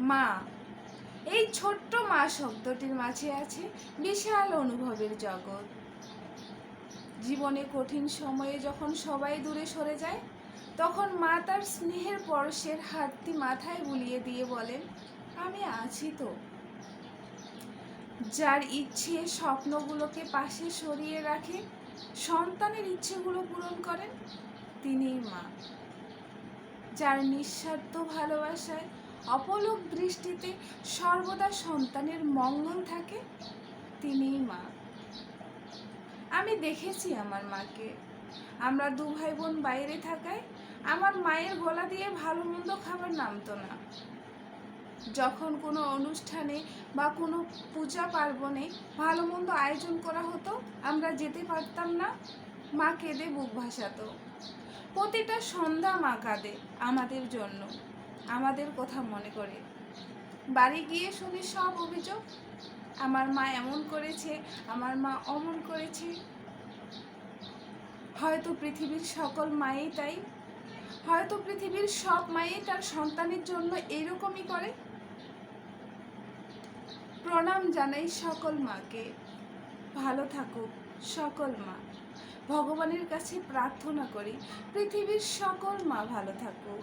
মা, এই ছোট্ট মা শব্দটির মাঝে আছে বিশাল অনুভবের জগৎ। জীবনে কঠিন সময়ে যখন সবাই দূরে সরে যায়, তখন মা তার স্নেহের পরশের হাতটি মাথায় বুলিয়ে দিয়ে বলেন, আমি আছি তো। যার ইচ্ছে স্বপ্নগুলোকে পাশে সরিয়ে রাখে, সন্তানের ইচ্ছেগুলো পূরণ করেন, তিনিই মা। যার নিঃস্বার্থ ভালোবাসায় অপলক দৃষ্টিতে সর্বদা সন্তানের মঙ্গল থাকে, তিনিই মা। আমি দেখেছি আমার মাকে। আমরা দু ভাই বোন বাইরে থাকায় আমার মায়ের গলা দিয়ে ভালো মন্দ খাবার নামতো না। যখন কোনো অনুষ্ঠানে বা কোনো পূজা পার্বণে ভালো মন্দ আয়োজন করা হতো, আমরা যেতে পারতাম না। মা কেঁদে বুক ভাসাতো। প্রতিটা সন্ধ্যা মা কাঁদে আমাদের জন্য, আমাদের কথা মনে করে। বাড়ি গিয়ে শুনি সব অভিযোগ, আমার মা এমন করেছে, আমার মা অমন করেছে। হয়তো পৃথিবীর সকল মায়েই তাই, হয়তো পৃথিবীর সব মায়েই তার সন্তানের জন্য এরকমই করে। প্রণাম জানাই সকল মাকে। ভালো থাকুক সকল মা। ভগবানের কাছে প্রার্থনা করি পৃথিবীর সকল মা ভালো থাকুক।